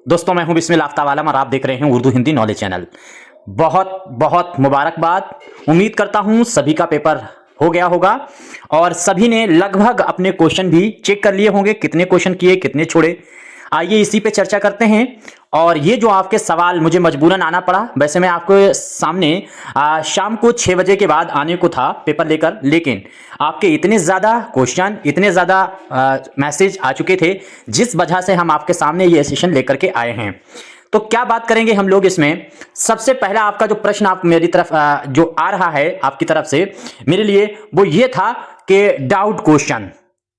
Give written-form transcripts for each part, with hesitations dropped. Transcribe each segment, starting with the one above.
दोस्तों, मैं हूं बिस्मिल आफ्ताब आलम और आप देख रहे हैं उर्दू हिंदी नॉलेज चैनल। बहुत बहुत मुबारकबाद। उम्मीद करता हूं सभी का पेपर हो गया होगा और सभी ने लगभग अपने क्वेश्चन भी चेक कर लिए होंगे, कितने क्वेश्चन किए, कितने छोड़े। आइए इसी पे चर्चा करते हैं। और ये जो आपके सवाल मुझे मजबूरन आना पड़ा, वैसे मैं आपको सामने शाम को 6 बजे के बाद आने को था पेपर लेकर, लेकिन आपके इतने ज़्यादा क्वेश्चन, इतने ज़्यादा मैसेज आ चुके थे, जिस वजह से हम आपके सामने ये सेशन लेकर के आए हैं। तो क्या बात करेंगे हम लोग इसमें। सबसे पहला आपका जो प्रश्न आप मेरी तरफ जो आ रहा है आपकी तरफ से मेरे लिए, वो ये था कि डाउट क्वेश्चन।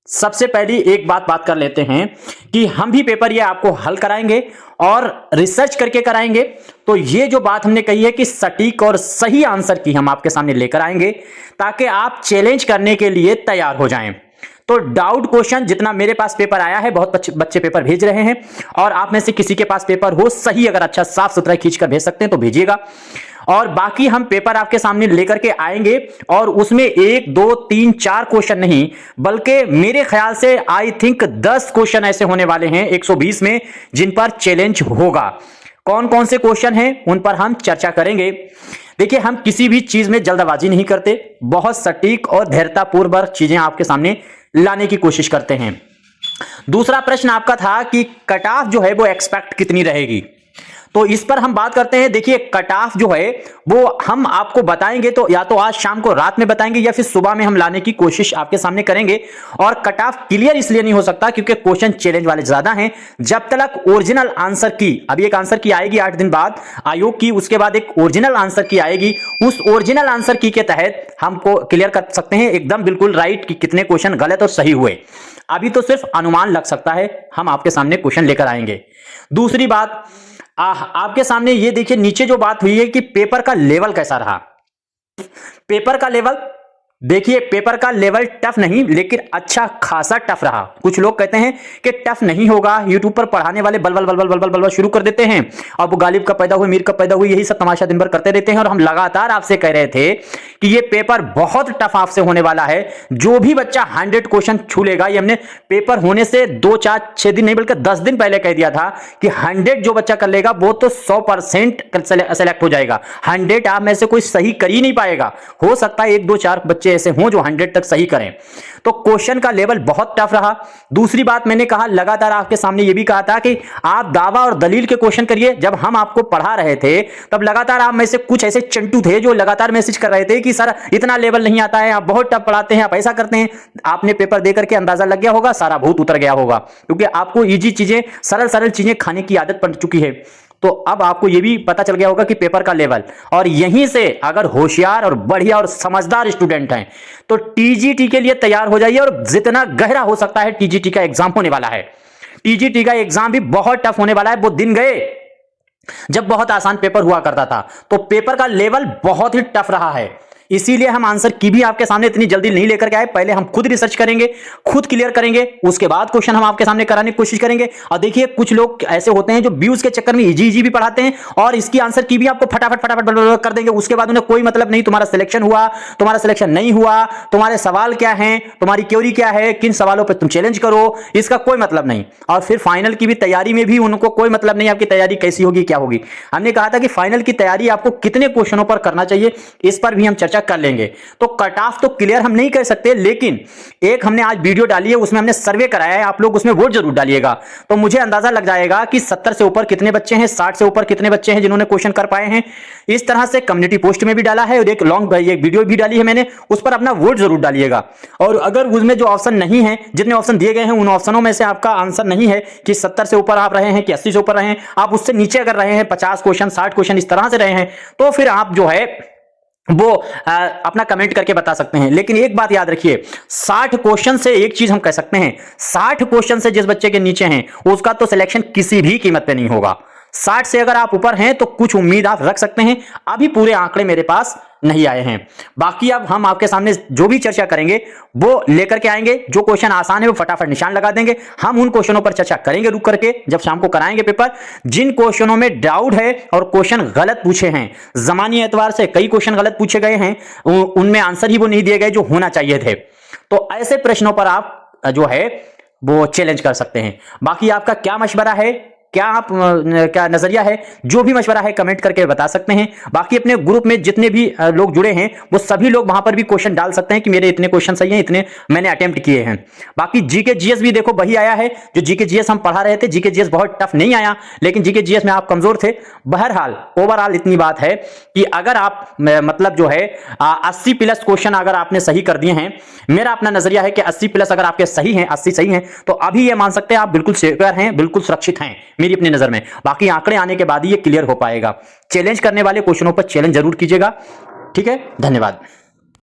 सबसे पहली एक बात कर लेते हैं कि हम भी पेपर ये आपको हल कराएंगे और रिसर्च करके कराएंगे। तो ये जो बात हमने कही है कि सटीक और सही आंसर की हम आपके सामने लेकर आएंगे ताकि आप चैलेंज करने के लिए तैयार हो जाएं। तो डाउट क्वेश्चन जितना मेरे पास पेपर आया है, बहुत बच्चे पेपर भेज रहे हैं, और आप में से किसी के पास पेपर हो सही, अगर अच्छा साफ सुथरा खींचकर भेज सकते हैं तो भेजिएगा। और बाकी हम पेपर आपके सामने लेकर के आएंगे और उसमें 1 2 3 4 क्वेश्चन नहीं, बल्कि मेरे ख्याल से आई थिंक 10 क्वेश्चन ऐसे होने वाले हैं 120 में, जिन पर चैलेंज होगा। कौन कौन से क्वेश्चन हैं उन पर हम चर्चा करेंगे। देखिए, हम किसी भी चीज में जल्दबाजी नहीं करते, बहुत सटीक और धैर्यतापूर्वक चीजें आपके सामने लाने की कोशिश करते हैं। दूसरा प्रश्न आपका था कि कट ऑफ जो है वो एक्सपेक्ट कितनी रहेगी, तो इस पर हम बात करते हैं। देखिए, कट ऑफ जो है वो हम आपको बताएंगे, तो या तो आज शाम को रात में बताएंगे या फिर सुबह में हम लाने की कोशिश आपके सामने करेंगे। और कट ऑफ क्लियर इसलिए नहीं हो सकता क्योंकि क्वेश्चन चैलेंज वाले ज्यादा हैं। जब तक ओरिजिनल आंसर की, अभी एक आंसर की आएगी 8 दिन बाद आयोग की, उसके बाद एक ओरिजिनल आंसर की आएगी, उस ओरिजिनल आंसर की के तहत हमको क्लियर कर सकते हैं एकदम बिल्कुल राइट कि कितने क्वेश्चन गलत और सही हुए। अभी तो सिर्फ अनुमान लग सकता है, हम आपके सामने क्वेश्चन लेकर आएंगे। दूसरी बात, आपके सामने ये देखिए, नीचे जो बात हुई है कि पेपर का लेवल कैसा रहा। पेपर का लेवल देखिए, पेपर का लेवल टफ नहीं लेकिन अच्छा खासा टफ रहा। कुछ लोग कहते हैं कि टफ नहीं होगा, यूट्यूब पर पढ़ाने वाले बल बल बल बल बल बल बल शुरू कर देते हैं, और वो गालिब कब पैदा हुए, मीर कब पैदा हुए, यही सब तमाशा दिन भर करते रहते हैं। और हम लगातार आपसे कह रहे थे कि ये पेपर बहुत टफ आपसे होने वाला है। जो भी बच्चा 100 क्वेश्चन छू लेगा, ये हमने पेपर होने से 2 4 6 दिन नहीं बल्कि 10 दिन पहले कह दिया था कि 100 जो बच्चा कर लेगा वो तो 100% सेलेक्ट हो जाएगा। 100 आप में से कोई सही कर ही नहीं पाएगा। हो सकता है 1 2 4 बच्चे ऐसे हों जो 100 तक सही करें। तो क्वेश्चन का लेवल बहुत टफ रहा। दूसरी बात, मैंने कहा लगातार आपके सामने यह भी कहा था कि आप दावा और दलील के क्वेश्चन करिए। जब हम आपको पढ़ा रहे थे तब लगातार आप में से कुछ ऐसे चंटू थे जो लगातार मैसेज कर रहे थे कि सर इतना लेवल नहीं आता है, आप बहुत टफ पढ़ाते हैं, आप ऐसा करते हैं। आपने पेपर देकर के अंदाजा लग गया होगा, सारा भूत उतर गया होगा, क्योंकि आपको इजी चीजें, सरल सरल चीजें खाने की आदत पड़ चुकी है। तो अब आपको यह भी पता चल गया होगा कि पेपर का लेवल, और यहीं से अगर होशियार और बढ़िया और समझदार स्टूडेंट हैं तो टीजीटी के लिए तैयार हो जाइए। और जितना गहरा हो सकता है टीजीटी का एग्जाम होने वाला है। टीजीटी का एग्जाम भी बहुत टफ होने वाला है। वो दिन गए जब बहुत आसान पेपर हुआ करता था। तो पेपर का लेवल बहुत ही टफ रहा है, इसीलिए हम आंसर की भी आपके सामने इतनी जल्दी नहीं लेकर के आए। पहले हम खुद रिसर्च करेंगे, खुद क्लियर करेंगे, उसके बाद क्वेश्चन हम आपके सामने कराने की कोशिश करेंगे। और देखिए, कुछ लोग ऐसे होते हैं जो व्यूज के चक्कर में इजी भी पढ़ाते हैं और इसकी आंसर की भी आपको फटाफट फटाफट कर देंगे। उसके बाद उन्हें कोई मतलब नहीं तुम्हारा सिलेक्शन हुआ, तुम्हारा सिलेक्शन नहीं हुआ, तुम्हारे सवाल क्या है, तुम्हारी क्वेरी क्या है, किन सवालों पर तुम चैलेंज करो, इसका कोई मतलब नहीं। और फिर फाइनल की भी तैयारी में भी उनको कोई मतलब नहीं आपकी तैयारी कैसी होगी, क्या होगी। हमने कहा था कि फाइनल की तैयारी आपको कितने क्वेश्चनों पर करना चाहिए, इस पर भी हम चर्चा कर लेंगे। तो कट ऑफ तो क्लियर हम नहीं कर सकते, लेकिन एक हमने आज वीडियो डाली है, उसमें हमने सर्वे कराया है, आप लोग उसमें वोट जरूर डालिएगा। तो मुझे अंदाजा लग जाएगा कि 70 से ऊपर कितने बच्चे हैं, 60 से ऊपर कितने बच्चे हैं जिन्होंने क्वेश्चन कर पाए हैं। इस तरह से कम्युनिटी पोस्ट में भी डाला है और एक वीडियो भी डाली है मैंने, उस पर अपना वोट जरूर डालिएगा। और अगर उसमें जो ऑप्शन नहीं है, जितने ऑप्शन दिए गए हैं उन ऑप्शनों में से आपका आंसर नहीं है कि 70 से ऊपर आप रहे हैं कि 80 से ऊपर रहे हैं, आप उससे नीचे अगर रहे हैं, 50 क्वेश्चन 60 क्वेश्चन इस तरह से रहे हैं, तो फिर आप जो है वो अपना कमेंट करके बता सकते हैं। लेकिन एक बात याद रखिए, 60 क्वेश्चन से एक चीज हम कह सकते हैं, 60 क्वेश्चन से जिस बच्चे के नीचे हैं उसका तो सिलेक्शन किसी भी कीमत पे नहीं होगा। 60 से अगर आप ऊपर हैं तो कुछ उम्मीद आप रख सकते हैं। अभी पूरे आंकड़े मेरे पास नहीं आए हैं। बाकी अब हम आपके सामने जो भी चर्चा करेंगे वो लेकर के आएंगे। जो क्वेश्चन आसान है वो फटाफट निशान लगा देंगे। हम उन क्वेश्चनों पर चर्चा करेंगे रुक करके, जब शाम को कराएंगे पेपर। जिन क्वेश्चनों में डाउट है और क्वेश्चन गलत पूछे हैं, जमानी एतबार से कई क्वेश्चन गलत पूछे गए हैं, उनमें आंसर ही वो नहीं दिए गए जो होना चाहिए थे, तो ऐसे प्रश्नों पर आप जो है वो चैलेंज कर सकते हैं। बाकी आपका क्या मशवरा है क्या आप क्या नजरिया है, जो भी मशवरा है कमेंट करके बता सकते हैं। बाकी अपने ग्रुप में जितने भी लोग जुड़े हैं वो सभी लोग वहां पर भी क्वेश्चन डाल सकते हैं कि मेरे इतने क्वेश्चन सही हैं, इतने मैंने अटेम्प्ट किए हैं। बाकी जीके जीएस भी देखो वही आया है जो जीके जीएस हम पढ़ा रहे थे। जीके जीएस बहुत टफ नहीं आया, लेकिन जीके जीएस में आप कमजोर थे। बहरहाल ओवरऑल इतनी बात है कि अगर आप मतलब जो है 80 प्लस क्वेश्चन अगर आपने सही कर दिए हैं, मेरा अपना नजरिया है कि 80 प्लस अगर आपके सही हैं, 80 सही हैं, तो अभी ये मान सकते हैं आप बिल्कुल सिक्योर हैं, बिल्कुल सुरक्षित हैं मेरी अपनी नजर में। बाकी आंकड़े आने के बाद ही ये क्लियर हो पाएगा। चैलेंज करने वाले क्वेश्चनों पर चैलेंज जरूर कीजिएगा। ठीक है, धन्यवाद।